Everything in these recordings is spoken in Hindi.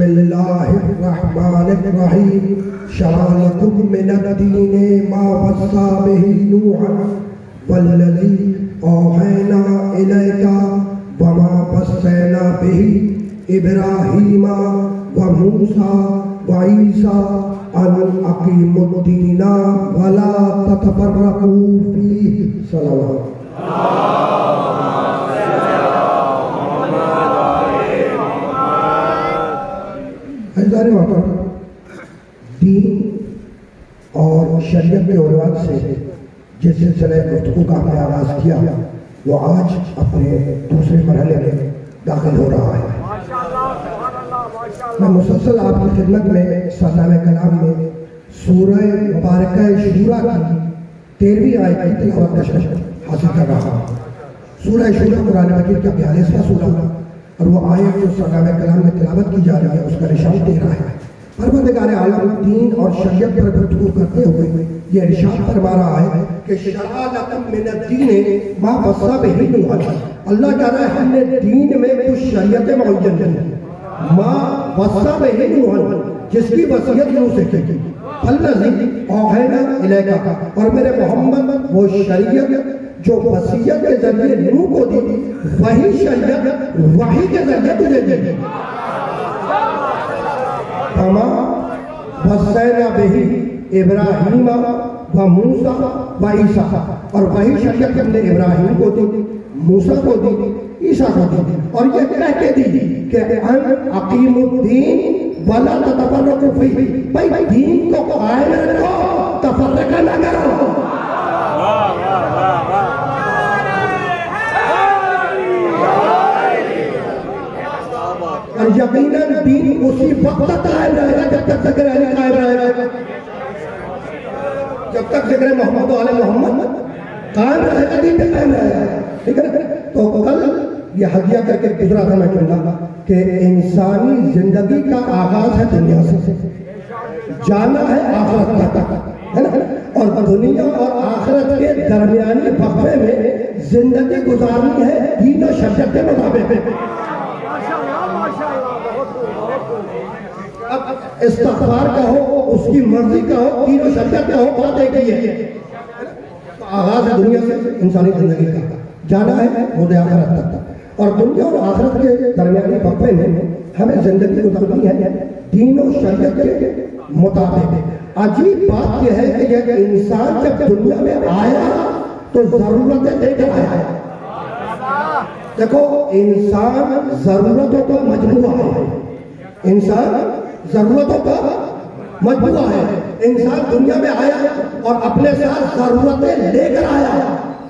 बिस्मिल्लाहिर्रहमानिर्रहीम शरअ लकुम मिनद्दीन मा वस्सा बिही नूहन वल्लज़ी औहैना इलैका वमा वस्सैना बिही इब्राहीमा व मूसा व ईसा अन अकीमुद्दीना वला ततफर्रकू फीहि। सल्लल्लाहु दीन और शरीयत के उलूम से जिस सिलसिले गुफ्तगू का हमने आगाज किया वो आज अपने दूसरे मरहले में दाखिल हो रहा है। मैं मुसलसल आपकी खिदमत में सरनामे कलाम में सूरह मुबारक शूरा की 13वीं आयत की तिलावत हासिल कर रहा हूँ। सूरह शूरा कुरान मजीद का 42वां सूरा और वो आयत जो सरनामे कलाम में तिलावत की जा रही है उसका निशान दे रहा है। परवरदिगार आलम दीन और शरीयत पर गुफ्तगू करते हुए ये इरशाद फरमा रहा है कि शरअ लकुम मिनद्दीन मा वस्सा बिही नूहन। अल्लाह कह रहा है हमने दीन में कुछ शरीयतें मुअय्यन की मा वस्सा बिही नूहन जिसकी वसीयत नूह से की वल्लज़ी औहैना इलैका और मेरे मोहम्मद वो शरीयत जो वसीयत के जरिए नूह को दी वही शरीयत वही के जरिए तुझे दी। वमा वस्सैना बिही इब्राहीम व मूसा व ईसा और वही शरीयत हमने इब्राहिम को दी, मूसा को दी, ईसा को दी और ये कह के दी कि अन अकीमुद्दीन वला ततफर्रकू फीही। भाई दीन को कायम रखो, तफर्रका ना करो। और यकीनन दीन उसी वक्त कायम रहेगा जब तक ज़िक्र अली कायम रहेगा, जब तक ज़िक्र मोहम्मद वाले मोहम्मद कायम रहेगा दीन कायम रहेगा। ठीक है। तो कल ये हदिया करके गुजरा था मैं कहूँगा कि इंसानी जिंदगी का आगाज है दुनिया से, जाना है आखिरत तक, है ना। और दुनिया और आखिरत के दरमियानी वक्फे में जिंदगी गुजारनी है दीन और शरीयत के मुताबिक। अब इस्तिग़फ़ार का हो, उसकी मर्जी का हो, दीन और शरीयत का हो, बात एक ही है। तो आगाज है दुनिया से इंसानी जिंदगी का, जाना है मुझे आखिरत तक और दुनिया और आखिरत के दरमियानी वक्फे में हमें जिंदगी गुजारनी है दीन और शरीयत के मुताबिक। अजीब बात यह है कि यह इंसान जब दुनिया में आया तो जरूरतें लेकर आया। देखो इंसान जरूरतों का मजमूआ है, इंसान जरूरतों का मजमूआ है। इंसान दुनिया में आया और अपने साथ जरूरतें लेकर आया।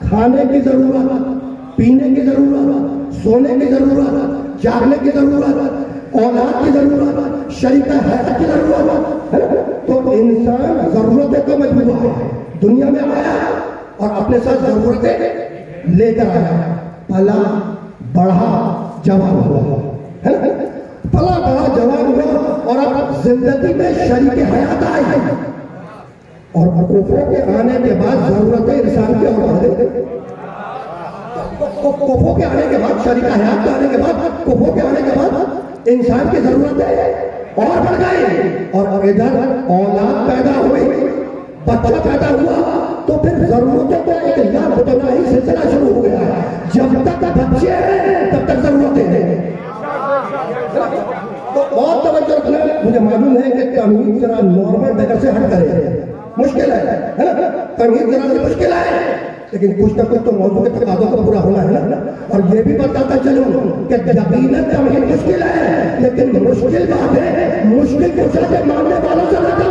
खाने की जरूरत, पीने की जरूरत, सोने की जरूरत, जागने की जरूरत, औलाद की जरूरत, शरीक हयात की जरूरत। तो इंसान जरूरतों का मजमूआ है, दुनिया में आया और अपने साथ जरूरतें लेकर आया। पला बढ़ा जवान हुआ, पला बढ़ा जवान हुआ और अब जिंदगी में शरीक हयात आई और कुफों के आने के बाद जरूरतें इंसान की और बढ़ गई। कुफों के आने के बाद, शरीक हयात के आने के बाद, कुफों के आने के बाद इंसान की जरूरतें और बढ़ गई और इधर औलाद पैदा हुई, बच्चा पैदा हुआ तो फिर जरूरतों का एक लापरवाही सिलसिला शुरू हो गया। जब तक बच्चे हैं तब तक जरूरतें हैं। तो बहुत तवज्जो रखना। मुझे मालूम है कि तमीज़ जरा नॉर्मल जगह से हट करे, मुश्किल है ना। तमीज़ जरा सी मुश्किल है, लेकिन कुछ ना कुछ तो मौजूद के तकाज़ों को पूरा होना है ना। और ये भी बताता चलूं कि यकीनन तमीज़ मुश्किल है, लेकिन मुश्किल बात है मुश्किल को सच्चे मानने वालों से लगा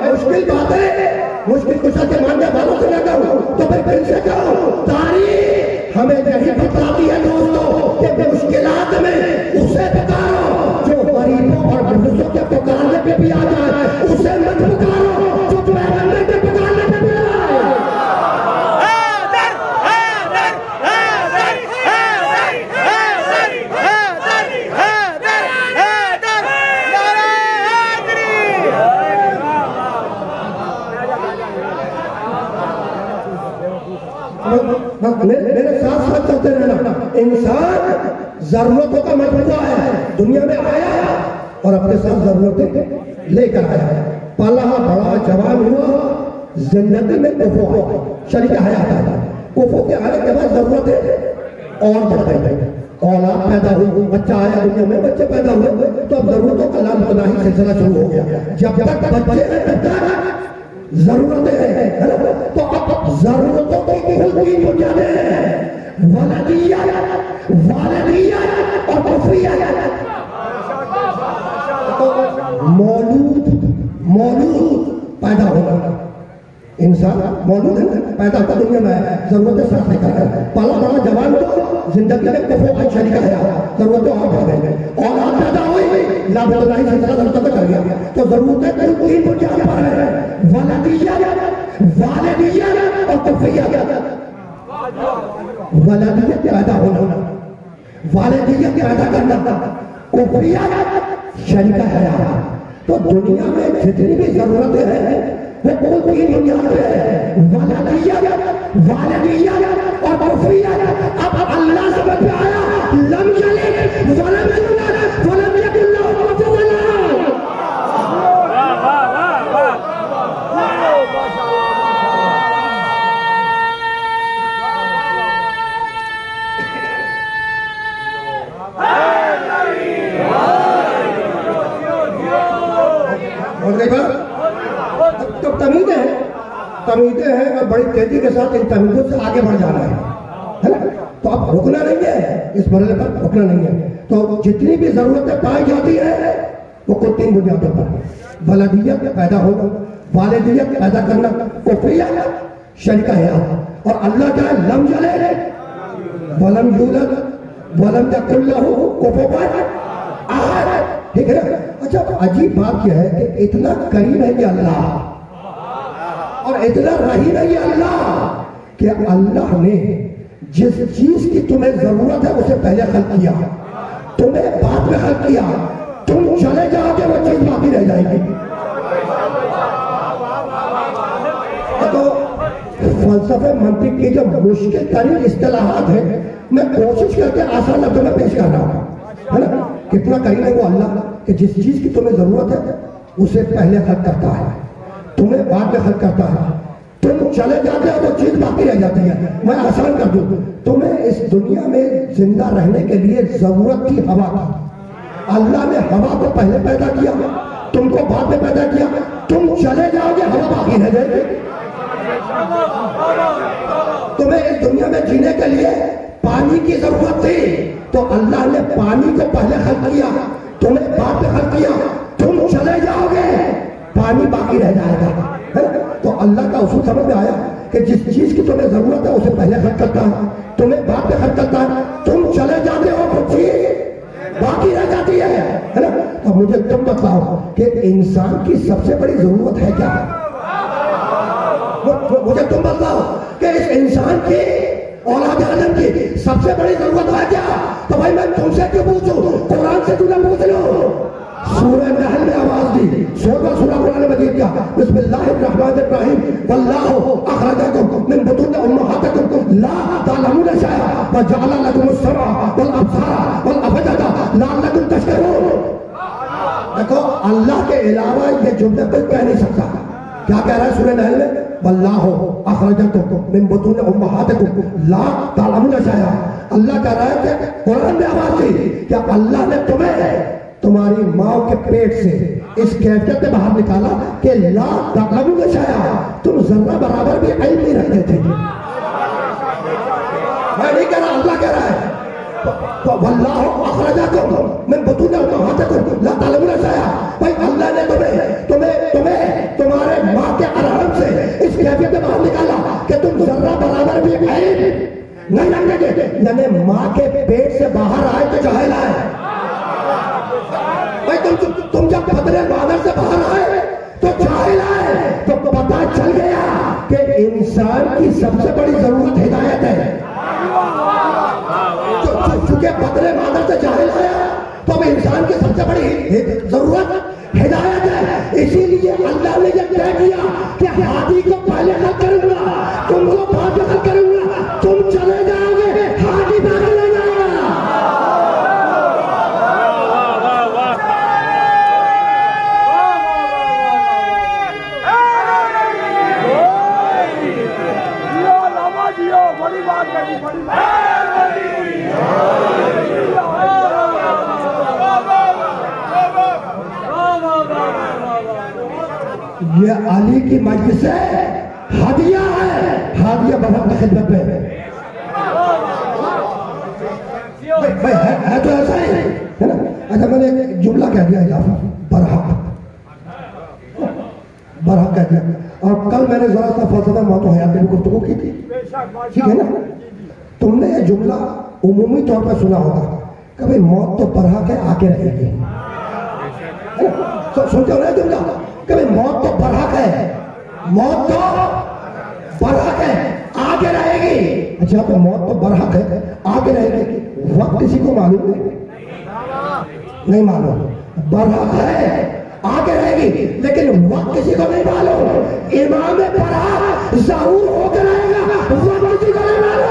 मुश्किल बात है, मुश्किल को सच्चे मानने वालों से लगा तो फिर किनसे कहो। तारीख हमें यही बताती है दोस्तों कि मुश्किलात में उसे पुकारो जो गरीबों और बुजुर्गों के पुकारने पे भी आ जाए, उसे मत पुकारो जो पैगंबर के पुकारने पे भी आए। मेरे साथ साथ चलते रहना। इंसान जरूरतों का मजबूरा है, दुनिया में आया और अपने साथ जरूरतें लेकर आया, पला बड़ा जवान हुआ, जिंदगी में कुफो शरीक हयात आता, कुफो के आने के बाद जरूरतें और बढ़ गई, औलाद पैदा हुई, बच्चा आया दुनिया में, बच्चे पैदा हुए तो अब जरूरतों का लाभ होना ही सिलसिला शुरू हो गया। जब तक बच्चे हैं तब तक जरूरतें हैं, तो अब जरूरतों की खुलती बुनियादें हैं, वलदिया, वालिदिया और कुफरिया। मौलूद पैदा होना, इंसान मौलूद है, पैदा होता दुनिया में, जरूरतें साथ लेकर है, पला बड़ा जवान तो जिंदगी में कुफो का शरीक है, जरूरतें और बढ़ गई, और आप पैदा हुई लाभदायी सिलसिला जरूरतों कर गया, तो जरूरतें तीन बुनियाद पर है, वलदिया, वालिदिया और कुफरिया। वलदिया पैदा होना, वालिदिया पैदा करना, कुफरिया शरीक है। तो दुनिया में जितनी भी जरूरतें हैं वो कौन सी बुनियाद है, वलदिया, वालिदिया और कुफरिया। अब अल्लाह समझ में आया, लम यलिद वलम यूलद वलम यकुल लहू कुफुवन अहद। और कई बार तो तमीज़ें हैं और बड़ी तेजी के साथ इन तमीज़ों से आगे बढ़ जाना है ना, तो अब रुकना नहीं है, इस मरहले पर रुकना नहीं है। तो जितनी भी जरूरतें पाई जाती है वो कुल तीन बुनियादों पर, वलदिया पैदा होना, वालिदिया पैदा करना, कुफरिया शरीक हयात। और अल्लाह क्या है, लम यलिद वलम यूलद वलम यकुल लहू कुफुवन अहद, ठीक है ना। अच्छा, अजीब बात यह है कि इतना करीम है ये अल्लाह और इतना रहीम है ये अल्लाह कि अल्लाह ने जिस चीज की तुम्हें जरूरत है उसे पहले खल्क किया, तुम्हें बाद में खल्क किया, तुम चले जाओगे वो चीज बाकी रह जाएगी। तो फलसफे मंतिक की जो मुश्किल तरीन इस्तिलाहात है मैं कोशिश करके आसान लफ्जों में पेश कर रहा हूं, है ना। कितना करीम है वो अल्लाह कि जिस चीज की तुम्हें जरूरत है उसे पहले खल्क करता है, तुम्हें बाद में खल्क करता है, तुम चले जाते हो वो चीज बाकी रह जाती है। मैं आसान कर दूं, तुम्हें इस दुनिया में जिंदा रहने के लिए जरूरत थी हवा की, अल्लाह ने हवा को पहले पैदा किया, तुमको बाद में पैदा किया, तुम चले जाओगे हवा बाकी रह जाएगी। तुम्हें इस दुनिया में जीने के लिए पानी की जरूरत थी, तो अल्लाह ने पानी को पहले खल्क किया, तुम्हें बाद में खल्क किया, तुम चले जाओगे पानी बाकी रह जाएगा, है। तो अल्लाह का उसूल समझ में आया कि जिस चीज की तुम्हें जरूरत है उसे पहले खल्क करता है, तुम्हें बाद में खल्क करता है, तुम चले जाते हो वो चीज बाकी रह जाती है ना। तो मुझे तुम बताओ कि इंसान की सबसे बड़ी जरूरत है क्या? मुझे तुम बताओ कि इस इंसान की औलाद आदम की सबसे बड़ी जरूरत है क्या? तो भाई मैं तुमसे क्यों पूछूं, कुरान से क्यों ना पूछ लो। सूरह नहल में आवाज दी, 16वां सूरह कुरान मजीद का, बिस्मिल्लाहिर्रहमानिर्रहीम, वल्लाहु अखरजकुम मिन बुतूनि उम्महातिकुम ला तालमूना शैआ व जअला लकुमुस समअ वल अबसारा वल अफइदा लअल्लकुम तशकुरून। देखो, अल्लाह के अलावा ये जुमले कोई कह नहीं सकता। क्या कह रहा है सूरह नहल में? वल्लाहु अखरजकुम मिन बुतूनि उम्महातिकुम ला तालमूना शैआ। अल्लाह कह रहा है कि कुरान में आवाज दी कि अल्लाह ने तुम्हें तुम्हारी माँ के पेट से इस कैफियत में बाहर निकाला कि ला तालमूना शैआ, तुम जर्रा बराबर भी इल्म नहीं रखते थे। मैं नहीं कह रहा, अल्लाह कह रहा है। तो वल्लाहु अखरजकुम मिन बुतूनि उम्महातिकुम ला तालमूना शैआ। भाई अल्लाह ने तुम्हें तुम्हारे माँ के अरहम से इस कैफियत में बाहर निकाला कि तुम जर्रा बराबर भी इल्म नहीं रखते थे। यानी माँ के पेट से बाहर आए तो जाहिल आए। भाई तुम जब बदरे बादल से बाहर आए तो जाहिल आए, तो पता चल गया कि इंसान की सबसे बड़ी जरूरत हिदायत है। चूंकि बदरे बादल से जाहिल आया तो अब इंसान की सबसे बड़ी जरूरत हिदायत है। इसीलिए अल्लाह ने यह तय किया कि हाथी को पहले खल्क करूंगा, तुमको बाद में खल्क करूंगा। ये अली की मजलिस है, हादिया है, हादिया बाबा की खिदमत में भाई है तो ऐसा ही है ना। अच्छा मैंने एक जुमला कह दिया इजाफा, बरहक बरहक कह दिया। और कल मैंने जरा सा फलसफा मौत हयात में गुफ्तगू की थी, ठीक है ना। तुमने ये जुमला उमूमी तौर पर सुना होगा कि भाई मौत तो बरहक है, आके रहेगी, तो सुनते हो ना जुमला कि भाई मौत तो बरहक है, मौत तो बरहक है, आगे रहेगी। अच्छा तो मौत तो बरहक है, आगे रहेगी, वक्त किसी को मालूम है? नहीं मालूम। बरहक है, आगे रहेगी, लेकिन वक्त किसी को नहीं मालूम। इमाम बरहक ज़हूर होकर रहेगा, वक्त किसी को नहीं मालूम।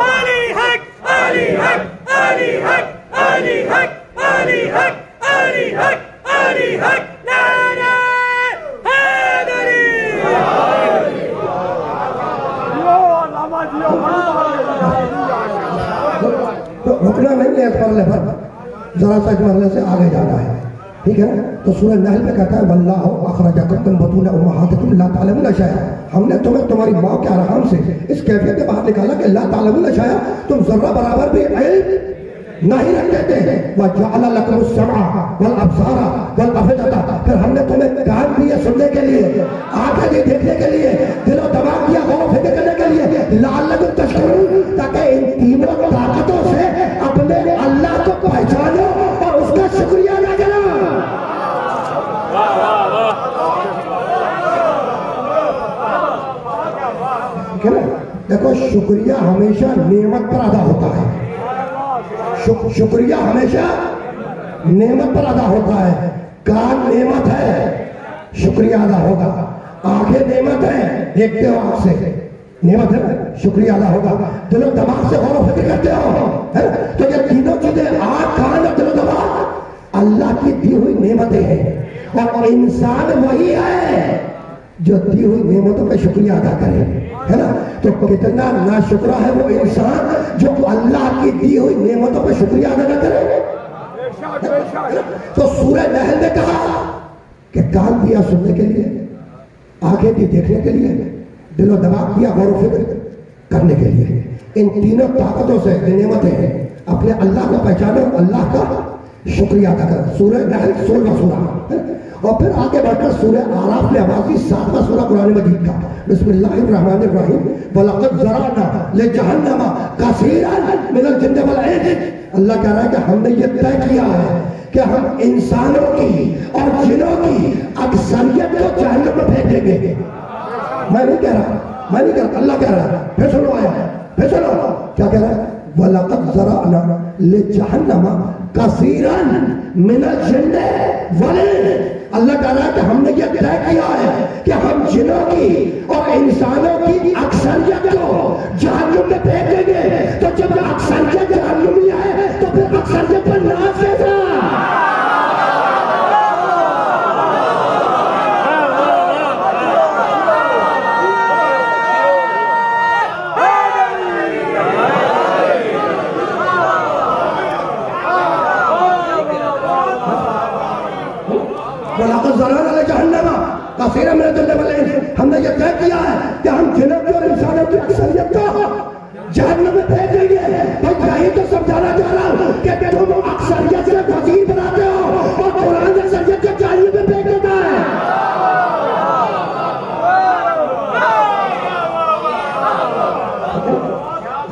अली हक, अली हक, अली हक, अली हक, अली हक, अली हक, अली हक। रुकना नहीं है इस मरले पर, जरा सा इस मरले से आगे जाना है, ठीक है ना। तो सूरह नहल में कहता है वल्लाहु अखरजकुम मिन बुतून उम्महातिकुम ला तालमून शैअ, हमने तुम्हें तुम्हारी माँ के आराम से इस कैफियत के बाहर निकाला कि ला तालमून शैअ, तुम जर्रा बराबर भी इल्म नहीं रखते थे। वजअल लकुमुस समअ वल अबसार वल अफइदा, फिर हमने तुम्हें कान दिए सुनने के लिए, आंखें दी देखने के लिए, दिलो दिमाग दिया गौर फिक्र करने के लिए, लअल्लकुम तशकुरून, ताकि इन तीनों ताकतों से अपने अल्लाह को पहचानो और उसका शुक्रिया अदा करो। देखो शुक्रिया हमेशा नेमत पर अदा होता है, शुक्रिया हमेशा नेमत पर अदा होता है। कान नेमत है, शुक्रिया अदा होगा। आंखें नेमत है, देखते हो आंख से, नेमत है ना, शुक्रिया अदा होगा। दिलो दिमाग से गौर फिक्र करते हो, है? तो ये तीनों चीजें आंख कान और दिलो दिमाग अल्लाह की दी हुई नेमतें हैं। और इंसान वही है जो दी हुई नेमतों का शुक्रिया अदा करे, है ना। तो कितना नाशुक्रा है वो इंसान जो अल्लाह की दी हुई नेमतों पर शुक्रिया अदा न करे। तो सूरह नहल ने कहा कि कान दिया सुनने के लिए, आंखें दी देखने के लिए, दिलो दिमाग दिया गौर फिक्र करने के लिए। इन तीनों ताकतों से नेमतें अपने अल्लाह को पहचानो, अल्लाह का शुक्रिया अदा करो। सूरह नहल 16वां सूरा। और फिर आगे बढ़कर सूरह आराफ में आवाज दी 7वां सूरा कुरान मजीद का, बिस्मिल्लाहिर्रहमानिर्रहीम वलक़द ज़रअना लिजहन्नम कसीरन मिनल जिन्न वल इंस। अल्लाह कह रहा है कि हमने ये तय किया है कि हम इंसानों की और जिन्नों की अक्सरियत को जहन्नम में फेंक देंगे। मैं नहीं कह रहा, मैं नहीं कह रहा, अल्लाह कह रहा है। फिर सुनो आया, फिर सुनो क्या कह रहा है, वलक़द ज़रअना लिजहन्नम कसीरन मिनल जिन्न वल इंस। अल्लाह कह रहा है कि हमने ये तय किया है कि हम जिन्नों की और इंसानों की अक्सरियत को जहन्नुम में फेंक देंगे। तो जब अक्सरियत जहन्नुम में आए तो फिर अक्सरियत पर नाज कैसा? हमने ये तय किया है कि हम जिन्नों की और इंसानों की अक्सरियत को जहन्नम में फेंक देंगे। भाई यही तो समझाना चाह रहा हूं कि तुम अक्सरियत से वजीर बनाते हो और कुरान अक्सरियत को जहन्नम में फेंक देता है।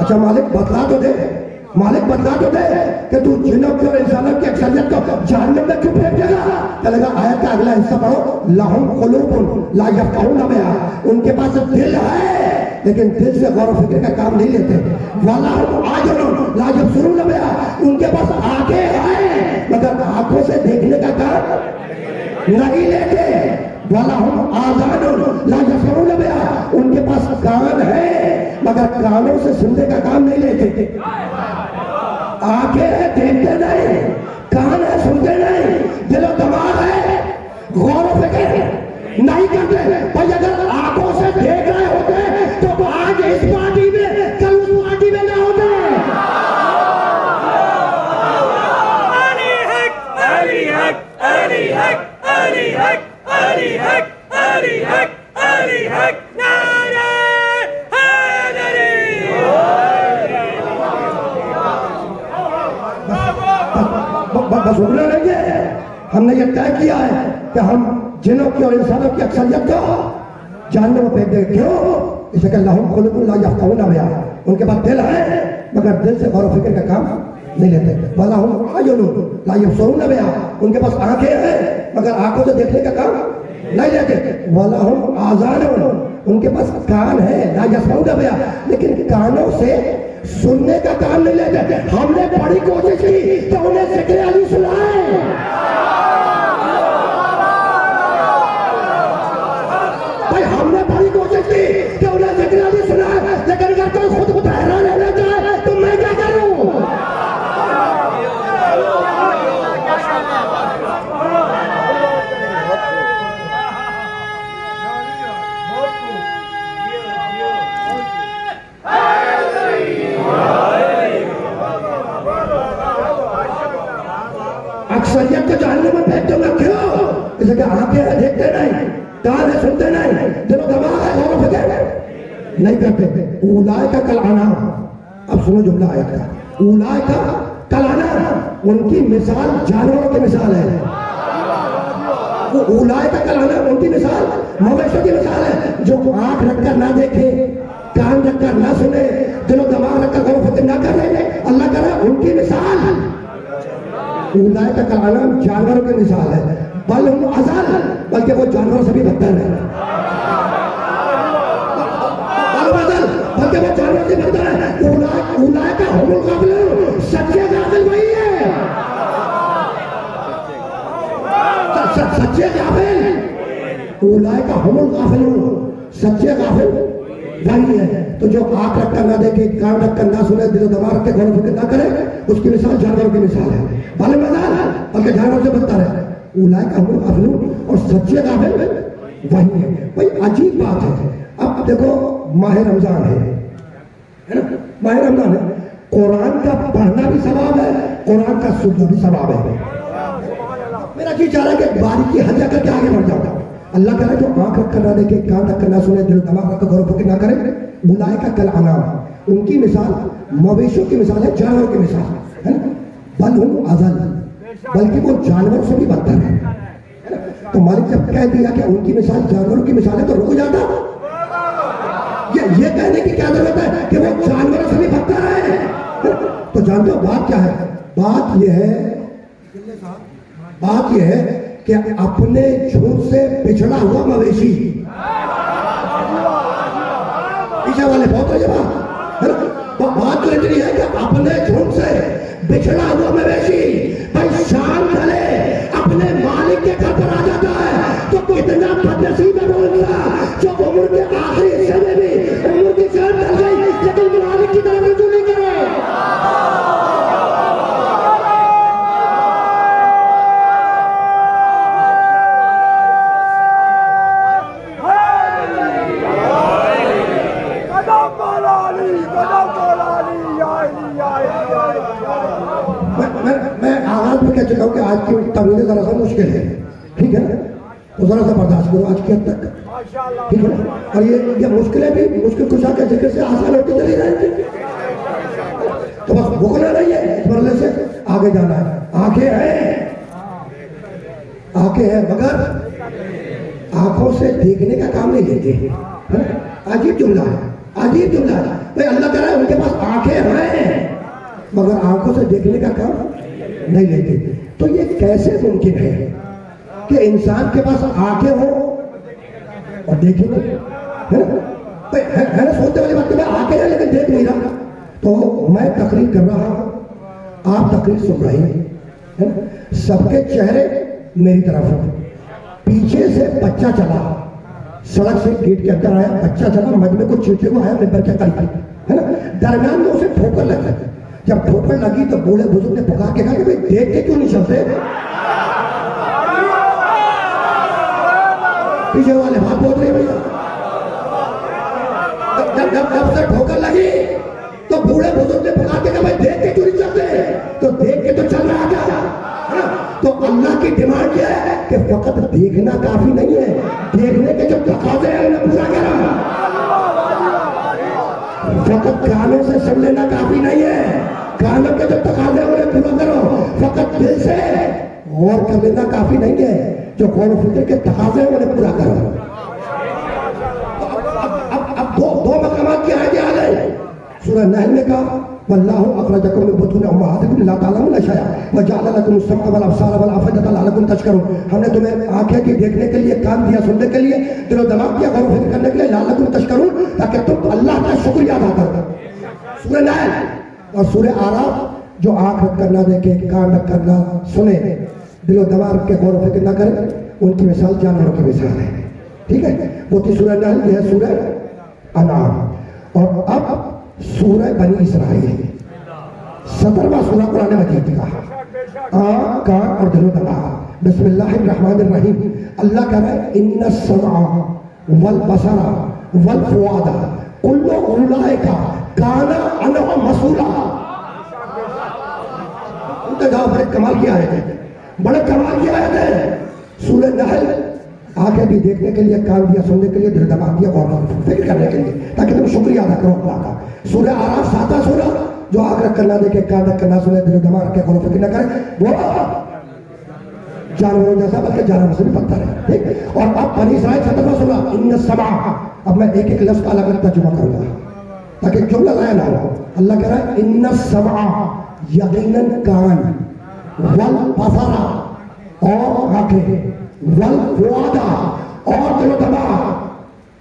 अच्छा मालिक बदला तो दे, मालिक बदला तो दे कि तू जिन्नों की और इंसानों की अक्सरियत को जहन्नम में क्यों फेंक देगा? चलेगा आयत का अगला हिस्सा पढ़ो, लहुम कुलूबुन ला यफ़क़हून बिहा, उनके पास दिल है लेकिन दिल से गौर फिक्र का काम नहीं लेते। वलहुम आयुनुन ला यबसुरून बिहा, उनके पास आंखें हैं मगर आंखों से देखने का काम नहीं लेते। वलहुम आज़ानुन ला यस्मऊन बिहा, उनके पास कान है मगर कानों से सुनने का काम नहीं लेते। आंखें हैं देखते नहीं, कान है सुनते नहीं, दिलो दिमाग है गौर फिक्र नहीं करते। भाई अगर आंखों से देख रहे होते तो आज इस पार्टी में कल उस पार्टी में ना होते। अली हक, अली हक, अली हक, अली हक, अली हक, नारे हैदरी। बस रुकना नहीं है। हमने ये तय किया है कि हम जिनों की और इंसानों की अक्सरियत को जानने में फेंक देंगे। क्यों? इसे उनके पास दिल है मगर दिल से गौर फिक्र का काम नहीं लेते। वाला हम उनके पास आंखें हैं मगर आंखों से देखने का काम नहीं लेते। वाला हम आजान, उनके पास कान है ना यस्माउना बया, लेकिन कानों से सुनने का काम नहीं लेते। हमने बड़ी कोशिश की कि उन्हें जिक्र अली सुनाए। भाई हमने बड़ी कोशिश की कि उन्हें जिक्र अली सुनाए, लेकिन अगर कोई खुद को हैरान रहना चाहे तो मैं क्या करूं? अक्सरियत को जानने में फेंक दूंगा। क्यों? इसे क्या आंखें है देखते नहीं, कान है सुनते नहीं, दिलो दिमाग है गौर फिक्र नहीं करते। उलाए का कलाना, अब सुनो जुमला आया था, उलाए का कलाना, उनकी मिसाल जानवरों की मिसाल है। वो उलाए का कलाना, उनकी मिसाल मवेशियों की मिसाल है, जो आंख रखकर ना देखे, कान रखकर ना सुने, दिलो दिमाग रखकर गौर फिक्र ना करे, अल्लाह करे, उनकी मिसाल उलाए का कलाना जानवरों की मिसाल है। बल हम अज़ल, बल्कि वो जानवरों से भी बदतर है। बल्कि वो जानवरों से बदतर है। उलाए का हुमुल काबिल, सच्चे काबिल वही है। सच्चे काबिल, उलाए का हुमुल काबिल, सच्चे काबिल वही है। तो जो आंख रखकर ना देखे, कान रखकर ना सुने, दिलो दिमाग रख के गौर फिक्र ना करे, उसकी मिसाल जानवरों की मिसाल है। भले मजाल है बल्कि जानवर से बदतर है। उलाए का हुमुल काबिल और सच्चे काबिल वही है। भाई अजीब बात है। अब देखो माह रमजान है ना, माह रमजान है, कुरान का पढ़ना भी सवाब है, कुरान का सुनना भी सवाब है। मेरा जी चाह रहा है कि बारीकी हल्ला करके आगे बढ़ जाऊंगा। अल्लाह कह रहा है जो आंख रखकर ना देखे, कान रखकर ना सुने, दिल दिमाग रखकर गौर फिक्र ना करे, बुलाए का कल अनाम, उनकी मिसाल मवेशियों की मिसाल है, जानवरों की मिसाल है ना। बल हम अज़ल, बल्कि वो जानवरों से भी बदतर है। तो मालिक जब कह दिया कि उनकी मिसाल जानवरों की मिसाल है तो रुक जाता। ये कहने की क्या जरूरत है कि वो जानवरों से भी बदतर है? तो जानते हो बात क्या है? बात यह है कि अपने झुंड से पिछड़ा हुआ मवेशी, पीछे वाले बहुत है जवाब, बात तो इतनी है कि अपने झुंड से बिछड़ा हुआ मवेशी भाई शाम ढले अपने मालिक के घर पर आ जाता है तो कितना बदनसीब है बोलना, जो उम्र के आखिरी हिस्से में भी उम्र की जान ढल गई लेकिन मालिक की तरफ रुजू नहीं करे। मैं आगाज में कह चुका हूँ कि आज की तमीज़ें जरा सा मुश्किल है, ठीक है ना, तो जरा सा बर्दाश्त करो आज की हद तक, ठीक है ना। और ये मुश्किलें भी मुश्किल कुशा के जिक्र से आसान होती चली जाएंगी। तो बस भूखना नहीं है, इस मरले से आगे जाना है। आंखें हैं मगर आंखों से देखने का काम नहीं लेते, है ना। अजीब जुमला है, अजीब जुमला है भाई। अल्लाह कह रहा है उनके पास आंखें हैं मगर आंखों से देखने का काम नहीं लेते। तो ये कैसे मुमकिन है कि इंसान के पास आंखें हो और देखे नहीं, है ना। सोचने वाली बात में आंखें हैं लेकिन देख नहीं रहा। तो मैं तकरीर कर रहा हूं, आप तकरीर सुन रहे हैं, है ना। सबके चेहरे मेरी तरफ है। पीछे से बच्चा चला, सड़क से गेट के अंदर आया, बच्चा चला, मजमे को चीटे को आया, मिंबर के करीब, है ना। दरम्यान में उसे ठोकर लगा। जब ठोकर लगी तो बूढ़े बुजुर्ग ने पुकार के कहा कि भाई देख के क्यों नहीं चलते? पीछे वाले बात बोल रहे भैया। जब उसे ठोकर लगी तो बूढ़े बुजुर्ग ने पुकार के कहा भाई देख के क्यों नहीं चलते? तो देख के तो चल रहा था, है ना। तो अल्लाह की डिमांड यह है कि फकत देखना काफी नहीं है, देखने के जो तकाजे हैं उन्हें पूरा करो। फकत कानों से सुन लेना काफी नहीं है, कानों के जो तकाजे हैं उन्हें पूरा करो। फकत दिल से गौर कर लेना काफी नहीं है, जो गौर फिक्र के तकाजे हैं उन्हें पूरा करो। अब दो मकामात की आयतें आ गई। सूरह नहल में कहा वल्लाहु अखरजकुम मिन बुतूनि उम्महातिकुम ला तअलमूना शयअन व जअल लकुम अस्समअ वल अबसार वल अफइदता लअल्लकुम तशकुरून। हमने तुम्हें आंखें की देखने के लिए, कान दिया सुनने के लिए, दिल और दिमाग दिया गौर फिक्र करने के लिए, लअल्लकुम तशकुरून, ताकि तुम अल्लाह का शुक्रिया अदा करो। सूरह नहल और सूरह आराफ जो आंख रख कर ना देखे, कान रख कर ना सुने, दिल और दिमाग के गौर फिक्र ना करे, उनकी मिसाल जानवरों की मिसाल है। ठीक है, वो थी सूरह नहल, यह सूरह अनाम। और अब सूरह बनी इसराइल 17वां सूरह कुरान मजीद का आँख, कान और दिल दिमाग। बिस्मिल्लाहिर्रहमानिर्रहीम। अल्लाह कह रहा है इन्ना समा वल बसरा वल फुआदा कुल्लु उलाइका काना अन्हु मसूला। उनके जाओ, बड़े कमाल की आयत है, बड़े कमाल की आयत है। सूरह नहल आंखें भी देखने के लिए, कान दिया सुनने के लिए, दिल दिमाग दिया गौर फिक्र करने के लिए, ताकि तुम शुक्रिया अदा करो अल्लाह का। सूरह आराफ 7वां सूरह जो आंख रख कर ना देखे, कान रख कर ना सुने, दिल दिमाग के गौर फिक्र न करे, वो जानवरों जैसा, बल्कि जानवरों से भी बदतर है। ठीक। और अब बनी इसराइल 17वां सूरह इन्ना समा। अब मैं एक एक लफ्ज का अलग अलग तर्जुमा करूंगा ताकि जुमला लाया ना हो। अल्लाह कह रहा है इन्ना समा, यकीनन कान, वल बसरा और आंखें, वल फुआदा और दिल दिमाग,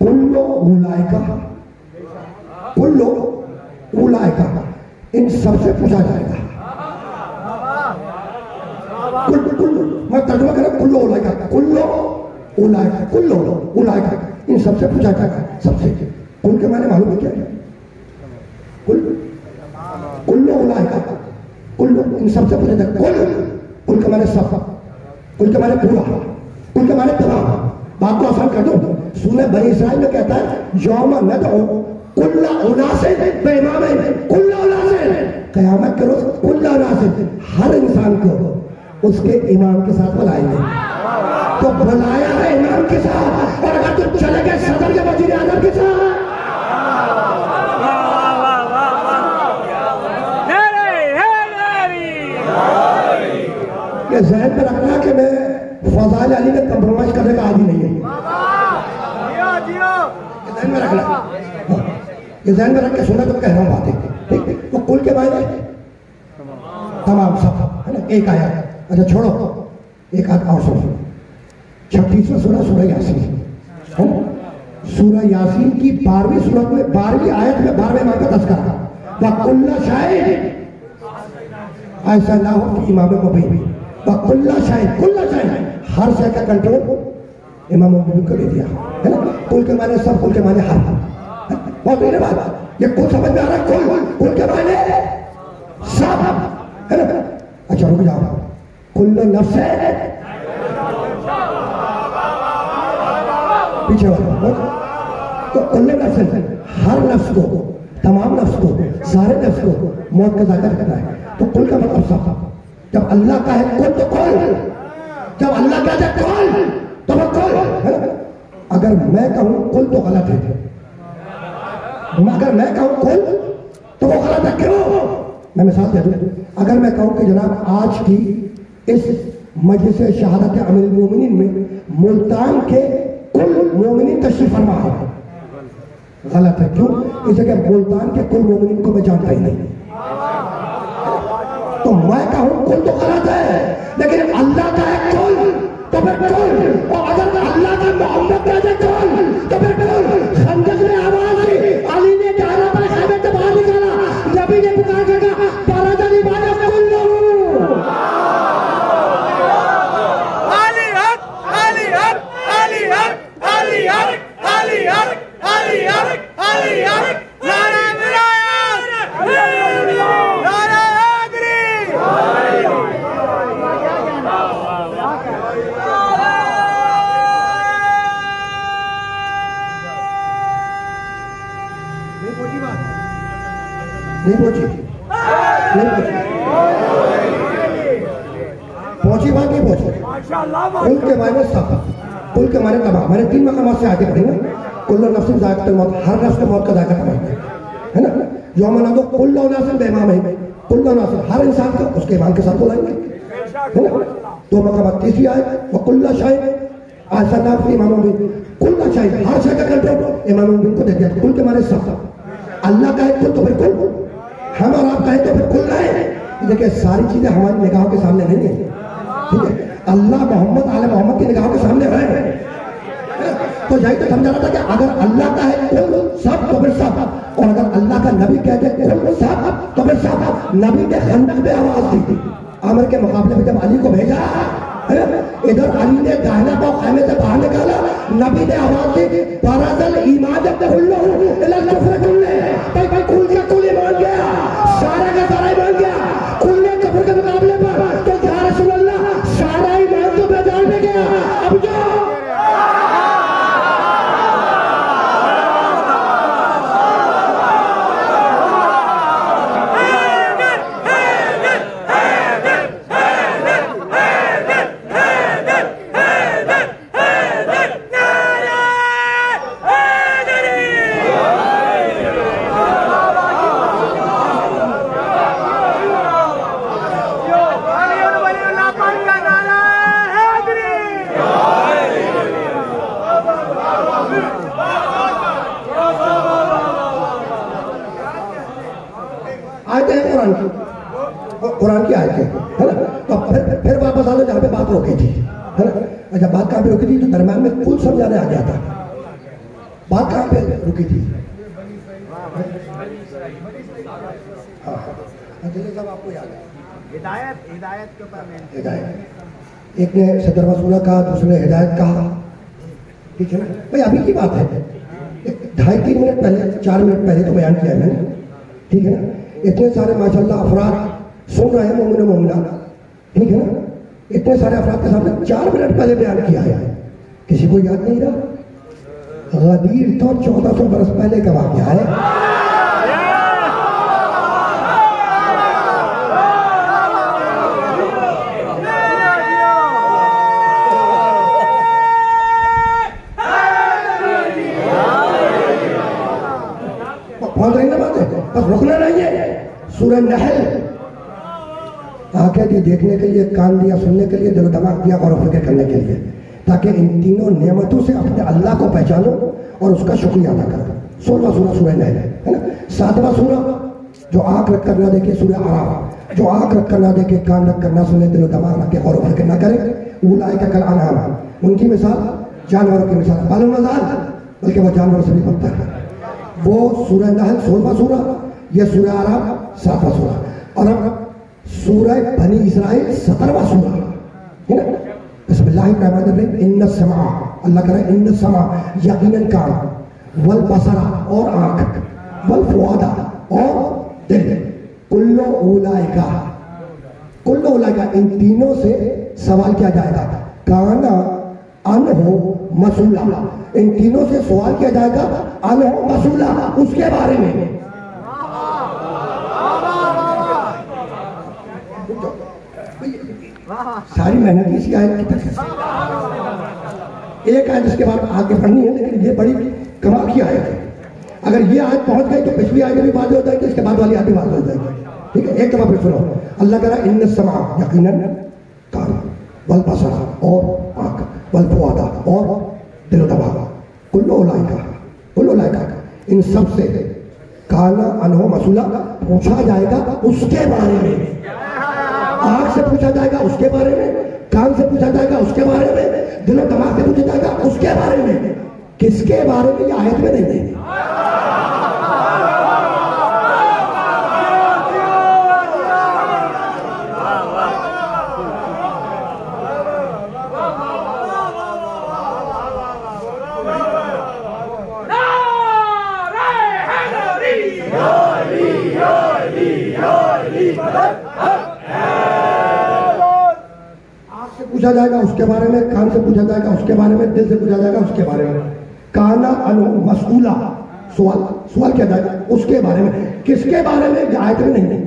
कुल्लु उलाइका, कुल्लु उलाइका, इन सबसे पूछा जाएगा। कुल्लु मैं तर्जुमा कर रहा हूं, कुल्लु उलाइका, कुल्लु उलाइका, कुल्लु उलाइका, इन सबसे पूछा जाएगा। सबसे कुल के माने मालूम है क्या? कुल्लु उलाइका, कुल्लु, इन सबसे पूछा जाएगा। कुल के माने सब, कुल के माने पूरा, कुल के माने तमाम। बात को आसान कर दो, सूरह बनी इसराइल में कहता है यौम नदउ कुल्ला उनासिन बिइमामिन, कुल्ला उनासिन, क़यामत के रोज कुल्ला उनासिन, हर इंसान को उसके इमाम के साथ बुलाएंगे। तो बुलाया है इमाम के साथ, और अगर तुम चले गए सदर या वजीर आजम के साथ, ये ज़हन में रखना कि मैं फज़ाइल अली में कंप्रोमाइज करने का आदी नहीं है। ध्यान में रखना, ये ध्यान में रख के सुना तो कह रहा हूँ बातें। ठीक, तो कुल के मायने तमाम सब है ना, एक आया। अच्छा छोड़ो, एक आध और सुनो। 36वां सूरह सूरह यासीन। सूरह यासीन की 12वीं सूरत में 12वीं आयत में 12वें माह का तज़किरा, वकुल्ला शाहिद, ऐसा ना हो कि इमाम मुबीन, वकुल्ला शाहिद, कुल्ला शाहिद, हर शय का कंट्रोल इमाम मुबीन को दे दिया है ना। कुल के माने सब, कुल के माने हर। बहुत मेरे बात, ये कुल समझ में आ रहा है? कुल के माने सब है ना। अच्छा रुक जाओ, कुल्लु नफ्स पीछे तो कुल्लु नफ्स, हर नफ्स को, तमाम नफ्स को, सारे नफ्स को मौत का जाकर करना है। तो कुल का मतलब सब। जब अल्लाह का है कुल तो कुल, जब अल्लाह का है कुल तो वो कुल है ना। अगर मैं कहूं कुल तो गलत है, अगर मैं कहूं कुल तो वो गलत है। क्यों? मैं मिसाल दे दूं। अगर मैं कहूं कि जनाब आज की इस मजलिस शहादत अमीरुल मोमिनीन में मुल्तान के कुल मोमिनीन तशरीफ फरमा है, गलत है। क्यों? इस जगह मुल्तान के कुल मोमिनीन को मैं जानता ही नहीं। तो मैं कहूं कुल तो गलत है, लेकिन अल्लाह का है कुल तो फिर कुल, और अगर अल्लाह का मोहम्मद का है कुल तो फिर कुल। खंदक में आवाज दी, अली ने डाला पर खैबर से बाहर निकाला, नबी ने पुकार कर कहा बारादानी बाना कुल लो। अली हक, अली हक, अली हक, अली हक, अली हक, अली हक, अली हक, नारा विलायत, नारा हैदरी। नहीं पहुंची, नहीं पहुंची, पहुंची बात नहीं पहुंची। कुल के मायने सब, कुल के मायने तबाह। मैंने 3 मकामात से आगे पढ़ी ना, कुल्लु नफ्सिन ज़ाइक़तुल मौत, हर नफ्स को मौत का जायका समझते है ना। जो मना दो कुल्लु नासिन बेईमान है, कुल्लु नासिन हर इंसान को उसके ईमान के साथ बुलाएंगे है ना। 2 मकामात, तीसरी आयत वो कुल्ला शाय ऐसा नाम की इमाम भी कुल्ला शाय, हर शय का कंट्रोल इमाम को दे दिया। कुल के माने सब, अल्लाह का है कुल तो फिर कुल, हम और आप कहें तो फिर कुल है। देखिए सारी चीजें हमारी निगाहों के सामने नहीं है, ठीक है। अल्लाह मोहम्मद आले मोहम्मद की निगाहों के सामने है। तो यही तो समझा रहा था कि अगर अल्लाह का है कुल सब तो फिर सब, और अगर अल्लाह का नबी कहते कुल सब तो फिर सब। नबी ने खंदक में आवाज दी थी आमिर के मुकाबले में, जब अली को भेजा इधर अली ने दाहिना पांव खैमे से बाहर निकाला, नबी ने आवाज दी बरअसल ईमान जब कुल्लू इला कुफ्र कुल्ले, भाई भाई कुल का कुल ईमान गया, सारा का सारा ईमान गया, कुल ने कुफ्र के मुकाबले पर। तो या रसूल अल्लाह सारा ईमान तो बेजार में गया, अब जाओ कुरान की आयतें है ना। तो फिर वापस आ जाओ जहाँ पे बात रोकी थी है ना। अच्छा बात कहाँ पे रुकी थी? तो दरम्यान में कुल समझाने आ गया था। बात कहाँ पे रुकी थी? हाँ साहब आपको याद है हिदायत, हिदायत के ऊपर हिदायत। एक ने सदरवा सूरा कहा, दूसरे ने हिदायत कहा, ठीक है ना भाई। अभी की बात है, 2.5-3 मिनट पहले, 4 मिनट पहले तो बयान किया है मैंने, ठीक है ना। इतने सारे माशाल्लाह अफराद सुन रहे हैं मोमिन मोमिना, ठीक है ना। इतने सारे अफराद के सामने 4 मिनट पहले बयान किया है, किसी को याद नहीं रहा। गदीर तो 1400 बरस पहले का वाक़या है। पहुंच रही ना बातें, बस रुकना नहीं है। सूरह नहल, आंखें दी देखने के लिए, कान दिया सुनने के लिए, दिल दिमाग दिया और फिक्र करने के लिए, ताकि इन तीनों नेमतों से अपने अल्लाह को पहचानो और उसका शुक्रिया अदा करो। 16वां सूरा सूरह नहल है ना। 7वां सूरा जो आंख रख कर ना देखे सूरह आराफ, जो आंख रख कर ना देखे, कान रख कर ना सुने, दिल दिमाग रख के और फिक्र ना करे, उलाइका कल अनआम, उनकी मिसाल जानवरों की मिसाल, बाल मजाल, बल्कि वो जानवरों से भी बदतर है। वो सूरह नहल 16वां सूरा, यह सूरह आराफ 7वां सूरा, और अब सूरह बनी इसराइल 17वां सूरा है ना। बिस्मिल्लाहिर्रहमानिर्रहीम। इन्ना समा, अल्लाह कह रहा है इन्ना समा, यकीनन कान, वल बसरा और आंख, वल फुआदा और दिल, कुल्लु उलाइका, कुल्लु उलाइका, इन तीनों से सवाल किया जाएगा। काना अनहो मसूला, इन तीनों से सवाल किया जाएगा अनहो मसूला, उसके बारे में। सारी मेहनत इसी आयत की तरफ, एक आयत इसके बाद आगे पढ़नी है, लेकिन ये बड़ी कमाल की आयत है। अगर ये आयत पहुंच गई तो पिछली आयत भी बात हो जाएगी, इसके बाद वाली आयत भी बात हो जाएगी, ठीक है। एक दफा फिर सुनो, अल्लाह कह रहा है इन्न समा, यकीनन कान, वल बसर और आंख, वल फुआदा और दिल दिमाग, कुल्लु उलाइका, कुल्लु उलाइका, इन सब से काना अनहो मसूला, पूछा जाएगा उसके बारे में। आंख से पूछा जाएगा उसके बारे में, कान से पूछा जाएगा उसके बारे में, दिलो दिमाग से पूछा जाएगा उसके बारे में। किसके बारे में ये आयत में नहीं है। पूछा जाएगा उसके बारे में, कान से पूछा जाएगा उसके बारे में, दिल से पूछा जाएगा उसके बारे में। काना अनु मसूला, सवाल किया जाएगा उसके बारे में। किसके बारे में आयत में नहीं।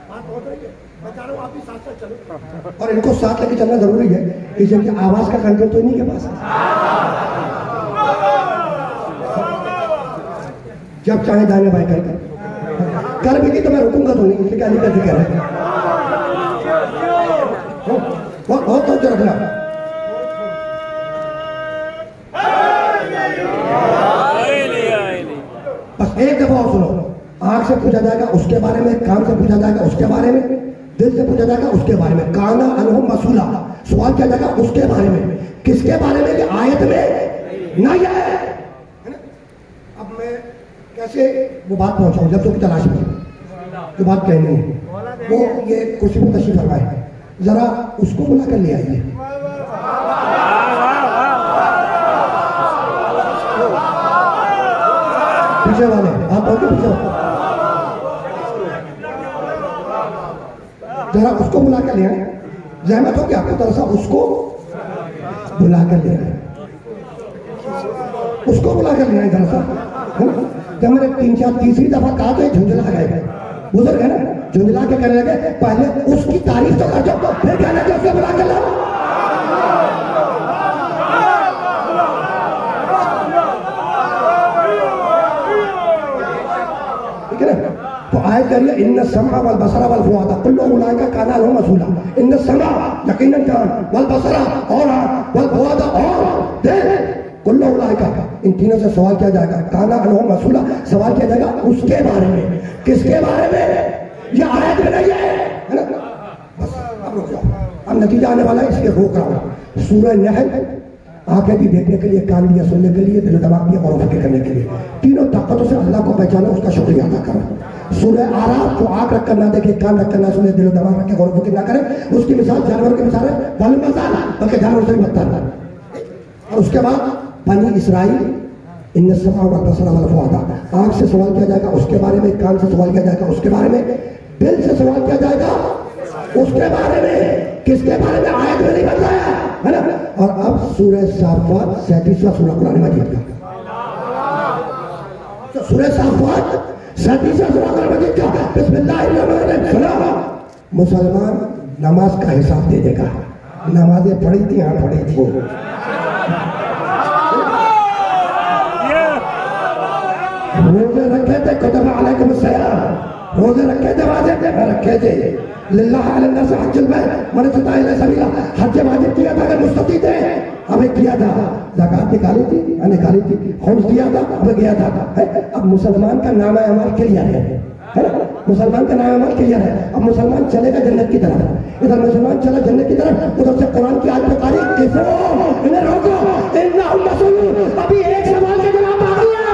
बात बहुत रही है, बता रहा हूं आप भी साथ साथ और इनको साथ लेके चलना जरूरी है कि जिनकी आवाज का कंट्रोल तो इन्हीं के पास है। जब चाहे दाहिने बाएं कर भी नहीं तो मैं रुकूंगा तो नहीं, इसलिए क्या नहीं करती कह रहे बहुत तो रखना। बस एक दफा और सुनो, आंख से पूछा जाएगा उसके बारे में, कान से पूछा जाएगा उसके बारे में, दिल से पूछा जाएगा उसके बारे में, काना अनहु मसूला सवाल किया जाएगा उसके बारे में। किसके बारे में? ये आयत में नहीं है। अब मैं कैसे वो बात पहुंचाऊं जब की तलाश में जो बात कहनी है, वो ये कुर्सी पर तशरीफ फरमाए, जरा उसको बुला कर ले आइए। पीछे वाले आप पहुंचे पीछे, जरा उसको बुला कर ले आए। जहमत हो कि आपको तरह सा उसको बुला कर ले आए, उसको बुला कर ले आए जरा सा। जब मैंने 3-4 तीसरी दफा कहा तो झुंझला गए, बुजुर्ग है ना, झुंझला के कहने लगे पहले उसकी तारीफ तो कर दो, फिर कहने लगे उसको बुला कर लाओ। ठीक है ना? तो आयत करिए इन्न समा वल बसरा वल फुआदा कुल्लु उलाइका काना लहुम मसूला। इन्न समा यकीनन कान, वल बसरा और आँख, वल फुआदा और दिल, कुल्लु उलाइका इन तीनों से सवाल किया जाएगा। काना लहुम मसूला सवाल किया जाएगा उसके बारे में। किसके बारे में? ये आयत में नहीं है ना? बस अब रुक जाओ, अब नतीजा आने वाला है, इसलिए रोक रहा हूँ। सूरह नहल आंखें भी देखने के लिए, कान दिया सुनने के लिए, दिल दिमाग दिया और फिक्र करने के लिए, तीनों ताकतों से अल्लाह को पहचाना, उसका शुक्रिया अदा करो। सूरह आराफ को आंख रखकर ना देखे, कान रखकर ना सुने, दिल दिमाग रख के गौर फिक्र ना करे, उसकी मिसाल जानवर की मिसाल है, बल मसाल बल्कि जानवर से भी बदतर है। और उसके बाद बनी इसराइल इन समा वल बसरा वल फुआदा, आंख से सवाल किया जाएगा उसके बारे में, कान से सवाल किया जाएगा उसके बारे में, दिल से सवाल किया जाएगा उसके बारे में। किसके बारे में? आयत में नहीं बताया है ना। और अब सूरह साफात 37वां सूरह कुरान मजीद का, तो सूरह साफात 37वां सूरह कुरान मजीद का, बिस्मिल्लाहिर्रहमानिर्रहीम। मुसलमान नमाज का हिसाब दे देगा, नमाजें पढ़ी थी, हाँ पढ़ी थी, रोजे रखे थे, कुतुब अलैकुम अस्सलाम, रोजे रखे थे, वाजिब रखे थे, लिल्लाह अलन्नास हज्जुल बैत मन इस्तता इलैहि सबीला, हज वाजिब किया था अगर मुस्तती थे, हमें किया था, ज़कात निकाली थी, निकाली थी, खुम्स दिया था, हमें गया था। अब मुसलमान का नामा अमाल क्लियर है ना, मुसलमान का नामा अमाल क्लियर है। अब मुसलमान चलेगा जन्नत की तरफ, इधर मुसलमान चला जन्नत की तरफ, उधर से कुरान की आयत पे तारीफ, इन्हें रोको, इन्नहुम मसूलून। अभी एक सवाल का जवाब बाकी है।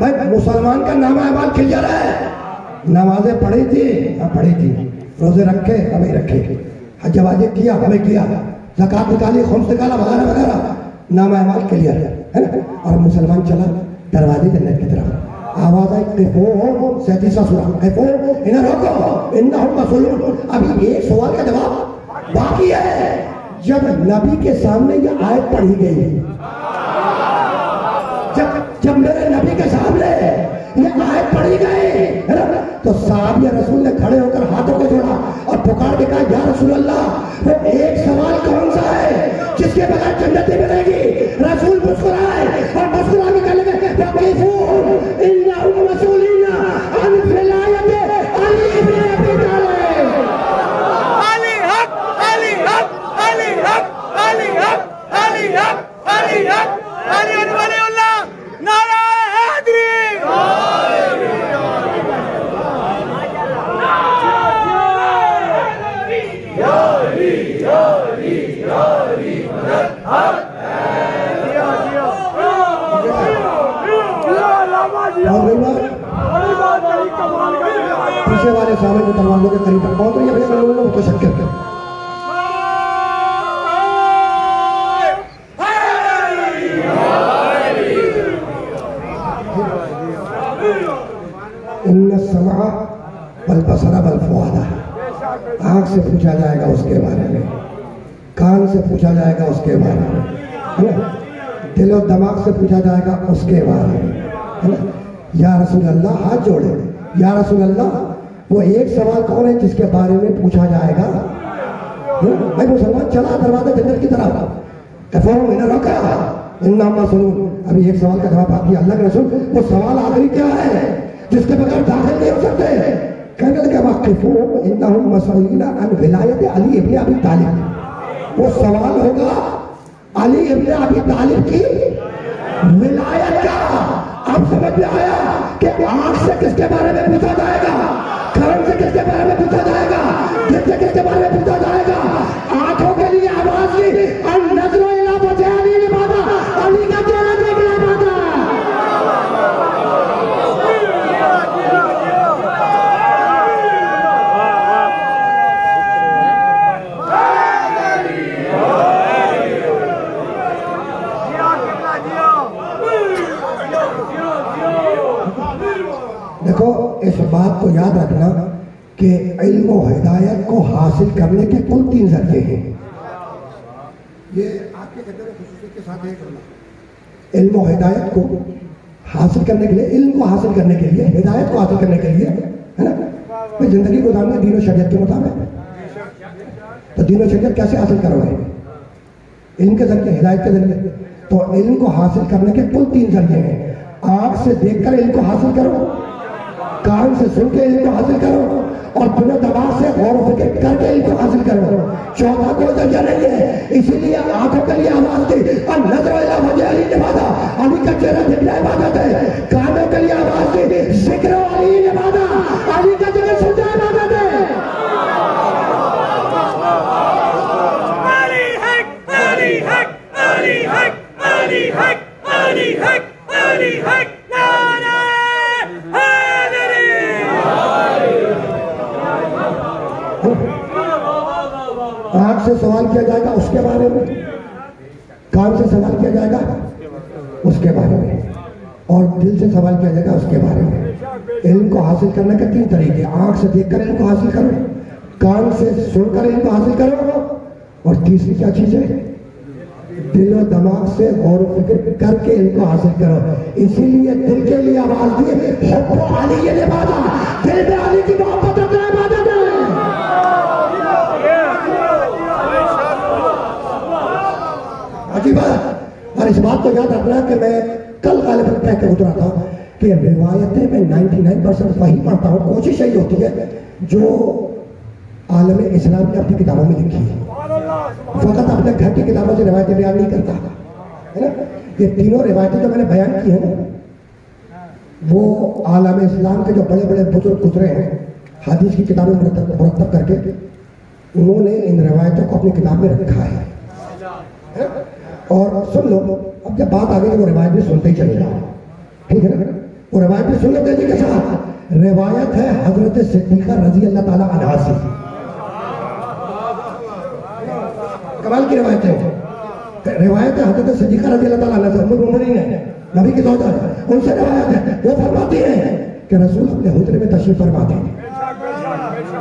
भाई मुसलमान का नामा अमाल क्लियर है, नमाजें पढ़ी थी, हाँ पढ़ी थी, रोजे रखे, हमें रखे, हज वाजिब किया, हमें किया, ज़कात निकाली, खुम्स निकाला, वगैरह वगैरह, नामा अमाल क्लियर है ना। और मुसलमान चला दरवाजे जन्नत की तरफ, आवाज आई क़िफ़ू 37वां सूरह, क़िफ़ू इन्हें रोको, इन्नहुम मसूलून। अभी एक सवाल का जवाब बाकी है। जब नबी के सामने ये आयत पढ़ी गई, जब मेरे नबी के सामने ये आयत पढ़ी गई है ना, तो साहब या रसूल ने खड़े होकर हाथों को जोड़ा और पुकार के कहा, या रसूल अल्लाह, वो एक सवाल कौन सा है जिसके बगैर जन्नत मिलेगी? रसूल मुस्कुराए और मुस्कुरा के कहने लगे, इन्नहुम मसूलून अन विलायत अली इब्न अबी तालिब। अली हक, अली हक, अली हक, अली हक, अली हक, अली हक, अली वलीउल्लाह, नारा हैदरी। पीछे वाले सामने जो दरवाजों के करीब पहुंच रही है, तो शक्य है। इन्न समा वल बसरा वल फुआदा, आँख से पूछा जाएगा उसके बारे में, कान से पूछा जाएगा उसके बारे में, है ना, दिल और दिमाग से पूछा जाएगा उसके बारे में, है ना। या रसूल अल्लाह, हाथ जोड़े, या रसूल अल्लाह, वो एक सवाल कौन है जिसके बारे में पूछा जाएगा? भाई मुसलमान चला दरवाजा जन्नत की तरफ, अभी एक सवाल का जवाब बाकी। अल्लाह के रसूल, वो सवाल आखिरी क्या है जिसके बगैर दाखिल नहीं हो सकते? कहने लगे वाक़िफ़ूहुम इन्नहुम मसऊलून अन विलायत अली इब्न अबी तालिब, वो सवाल होगा अली इब्न अबी तालिब की विलायत का। अब समझ में आया कि आँख से किसके बारे में पूछा जाएगा, कान से किसके बारे में पूछा जाएगा, दिल से किसके बारे में पूछा जाएगा? आंखों के लिए आवाज की नजरों इला वजह अली इबादा, अली का चेहरा देखना इबादा। देखो, इस बात को याद रखना कि इल्म और हिदायत को हासिल करने के कुल 3 जरिए हैं। ये आपके खुसूसियत के साथ एक इल्म और हिदायत को हासिल करने के लिए, इल्म को हासिल करने के लिए, हिदायत को हासिल करने के लिए, है ना, मैं जिंदगी गुजारना दीन और शरीयत के मुताबिक। तो दीन और शरीयत कैसे हासिल करोगे? इल्म के जरिए, हिदायत के जरिए। तो इल्म को हासिल करने के कुल 3 जरिए हैं। आँख से देखकर इल्म को हासिल करो, कान से सुन के इल्म को हासिल करो, और बिना दबाव से गौर व फिक्र करके इल्म को हासिल करो। चौथा कोई दर्जा नहीं है। इसीलिए आंखों के लिए आवाज दी, नजर इला वजह अली इबादा, अली का चेहरा देखना इबादत है। कानों के लिए आवाज दी, जिक्र अली इबादा, अली का चेहरा सुनना इबादत है। अली हक, अली हक, अली हक, अली हक, अली हक, अली हक, नारा आँख से सवाल किया जाएगा उसके बारे में, कान से सवाल किया जाएगा उसके बारे में, और दिल से सवाल किया जाएगा उसके बारे में। इल्म को हासिल करने के 3 तरीके। आँख से देखकर इल्म को हासिल करो, कान से सुनकर इल्म को हासिल करो, और तीसरी क्या चीज है? दिल और दिमाग से गौर फिक्र करके इनको हासिल करो। इसीलिए दिल के लिए आवाज दी, अली ये इबादा, दिल में अली की मोहब्बत रखना इबादत है। अजीब बात। और इस बात को याद रखना कि मैं कल गालिबन कह के उतरा था कि रिवायतें में 99% वही पढ़ता हूँ। कोशिश यही होती है जो आलम इस्लाम ने अपनी किताबों में लिखी है, फकत अपने घर की किताबों से रिवायतें बयान नहीं करता, है ना। ये तीनों रिवायतें जो मैंने बयान की है ना, वो आलम इस्लाम के जो बड़े बड़े बुजुर्ग गुजरे हैं हदीस की किताबें मुरतब करके, उन्होंने इन रिवायतों को अपनी किताब में रखा है। और सुन लो, अब जब बात आ गई वो रिवायत भी सुनते ही चले जाओ, ठीक है ना। वो रिवायत भी सुन लेते के साथ। रिवायत है हजरत सिद्दीका रजी अल्लाह ताला अन्हा से, कमाल की रिवायत है। रिवायत है हजरत सिद्दीका रजी अल्लाह ताला अन्हा से, उम्मुल मोमिनीन है, नबी की ज़ौजा है, उनसे रिवायत है। वो फरमाती है कि रसूल अपने हुजरे में तशरीफ फरमा थे,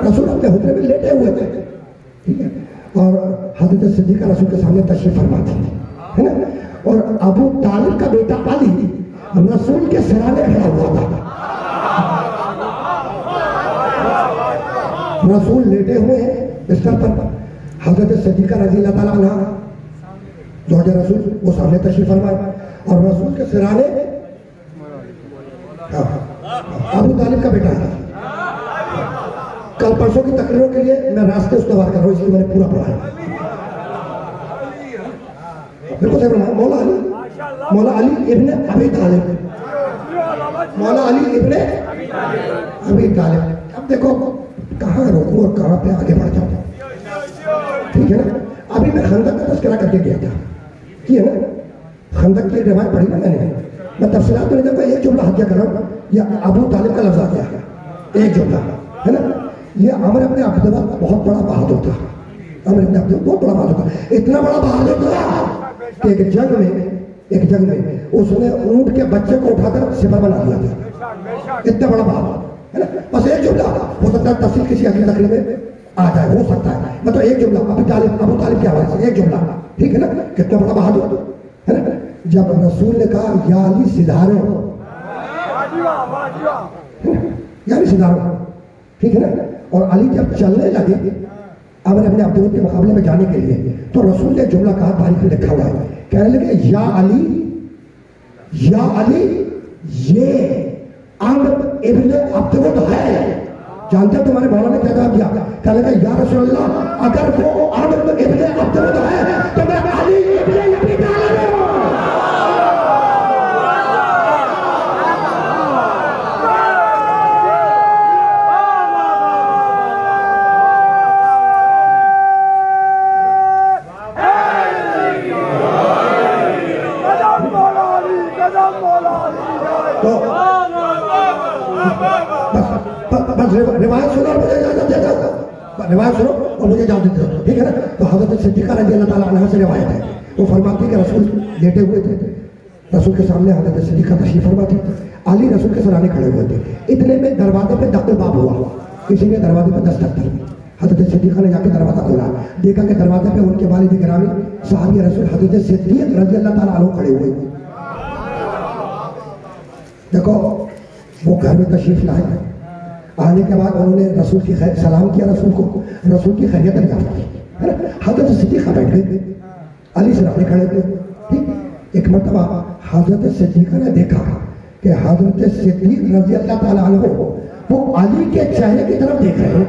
रसूल अपने हुजरे में लेटे हुए थे, ठीक है, और हजरत सिद्दीका रसूल के सामने तशरीफ फरमा थी, है ना। और अबू तालिब का बेटा अली रसूल के सिराने खड़ा हुआ था। रसूल लेटे हुए हैं बिस्तर पर, हजरत सिद्दीका रज़ी अल्लाह ताला अन्हा ज़ौजा रसूल वो सामने तशरीफ फरमाए, और रसूल के सिराने अबू तालिब का बेटा है। कल परसों की तकरीरों के लिए मैं रास्ते उसका वार कर रहा हूँ, इसलिए मैंने पूरा पढ़ा है। बिल्कुल सही। मौला अली इब्ने अबी तालिब, मौला अली इब्ने अबी तालिब। अब देखो कहाँ रोकूं और कहाँ पे आगे बढ़ जाऊं, ठीक है ना। अभी मैं खंदक का तस्करा करके गया था, ठीक है ना। खंदक की रिवायत पढ़ी ना मैंने, मैं तफसीलात में देखो एक जुमला हत्या कर रहा हूँ, या अबू तालिब का लफ्ज आ गया, एक जुमला, है ना। ये अमर अपने अब्दुल्ला बहुत बड़ा बहादुर था, अमर अपने अब्दुल्ला बहुत बड़ा बहादुर था, इतना बड़ा बहादुर था कि एक जंग में उसने ऊंट के बच्चे को उठाकर सिपर बना दिया था, इतना बड़ा बहादुर, है ना। सकता है तफसील किसी अगली तकरीर में आ जाए, हो सकता है। मतलब एक जुमला अबू तालिब के हवाले से एक जुमला, ठीक है ना, कितना बड़ा बहादुर है ना। जब रसूल ने कहा या अली सिधारो, यानी सिधारो, ठीक है ना, और अली जब चलने लगे अपने अब्दुल के मुकाबले में जाने के लिए, तो रसूल ने जुमला कहा, तारीख में लिखा हुआ है, कहने लगे या अली ये अम्र इब्ने अब्दुल है। जानते हो तुम्हारे मौला ने क्या जवाब दिया? कहने लगा या रसूल अल्लाह, अगर वो अम्र इब्ने अब्दुल है तो मैं अली इब्ने अबी तालिब हूं। रिवायत सुनो और मुझे इजाजत दे दो, रिवायत सुनो और मुझे इजाजत दे दो, ठीक है ना। तो हजरत सिद्दीक़ा रज़ी अल्लाह ताला अन्हा से रिवायत है, वो फरमाती कि रसूल लेटे हुए थे, रसूल के सामने हजरत सिद्दीक़ा तशरीफ फरमा थी, अली रसूल के सराहने खड़े हुए थे। इतने में दरवाजे पे दस्तक बाब हुआ, किसी ने दरवाजे पे दस्तक दी। हजरत सिद्दीक़ा ने जाके दरवाजा खोला, देखा कि दरवाजे पे उनके वालिद गिरामी साहबी रसूल हजरत सिद्दीक़ रज़ी अल्लाह ताला अन्हु खड़े हुए। देखो वो घर में तशरीफ लाए, आने के बाद उन्होंने रसूल की सलाम किया, रसूल की खैरियत दरियाफ्त की, है ना। हजरत सिद्दीक़ा बैठ गए, अली से रखने खड़े थे, ठीक। एक मरतबा हजरत सिद्दीक़ा ने देखा कि हजरत सिद्दीक़ रज़ी अल्लाह ताला अन्हु वो अली के चेहरे की तरफ देख रहे हैं।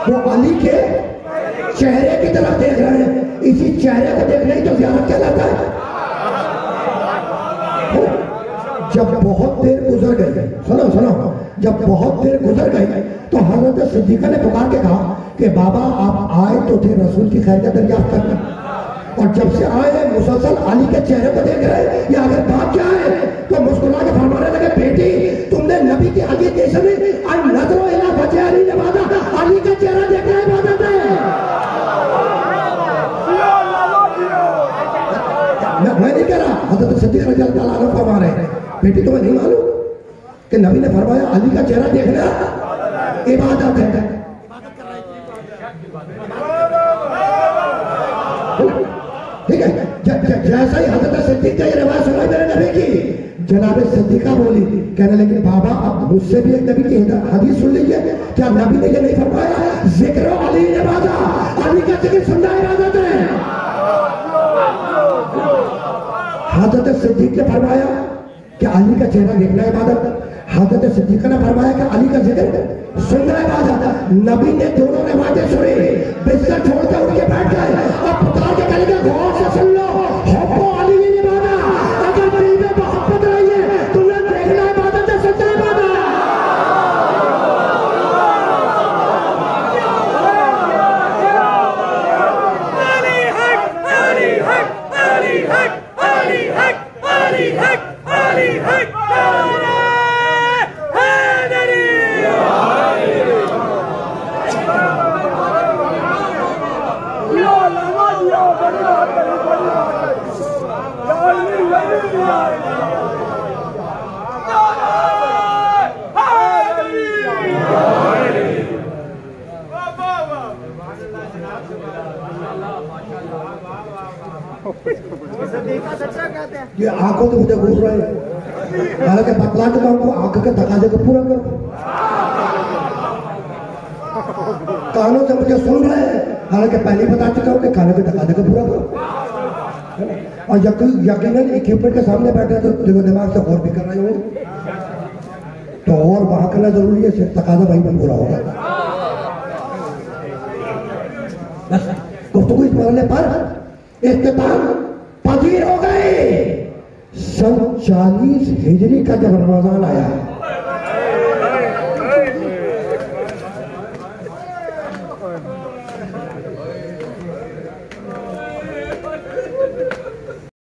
वो अली के चेहरे की तरफ देख रहे हैं। इसी चेहरे को देखने ही तो ज़ियारत कहलाता है। जब बहुत देर गुजर गई, सुनो, जब बहुत देर गुजर गई तो हजरत सिद्दीक़ा ने पुकार के कहा कि बाबा आप आए तो थे रसूल की खैरियत दरियाफ्त करने, और जब से आए हैं मुसलसल अली के चेहरे को देख रहे हैं, या अगर बात क्या है तो मुस्कुरा के फरमाने लगे, बेटी तुमने नबी की हदीस के सुनी, अन नज़रो इला वजह अली नवाज़ा, अली का चेहरा देखना इबादत है। मैं नहीं कह रहा, हज़रत सिद्दीक़ रज़ी अल्लाह ताला अन्हु फरमा रहे हैं, बेटी तुम्हें नहीं मालूम कि नबी ने फरमाया अली का चेहरा देखना इबादत है। ठीक है, जैसा ही हज़रत सिद्दीक़ की रिवायत सुनाई मेरे नबी की, जनाब सिद्दीक़ा बोली, कहने लगी बाबा अब मुझसे भी एक नबी की हदीस सुन लीजिए, क्या नबी ने ये नहीं फरमाया ज़िक्र अली इबादत, अली का जिक्र सुनना इबादत है। हज़रत सिद्दीक़ ने फरमाया कि अली का चेहरा देखना इबादत, हज़रत सिद्दीक़ा ने फरमाया कि अली का जिक्र सुनना इबादत। नबी ने दोनों रिवायतें सुनी, बिस्तर छोड़कर उठ के बैठ गए और पुकार के कहने लगे गौर से सुन लो, हुब्बो अली इबादत, अगर दिल में मोहब्बत नहीं है तुम्हें देखना इबादत है, सच्चा इबादत। अली हक, अली हक, अली हक, अली हक, अली हक, अली हक, ये आंखों तो मुझे घूर रहे हैं, हालांकि बतला चुका उनको आंख के तकाजे को पूरा करो, कानों से मुझे सुन रहे हैं, हालांकि पहले बता चुका हूं कि कानों के तकाजे को पूरा करो। और यकीनन इक्विपमेंट के सामने बैठे तो दिलो दिमाग से गौर भी कर रहे होंगे, तो और वहां करना जरूरी है, सिर्फ तकाजा वहीं पर पूरा होगा। बस गुफ्तगू इस मरहले पर इख्तिताम पजीर हो गए। सन 40 हिजरी का जब रमजान आया,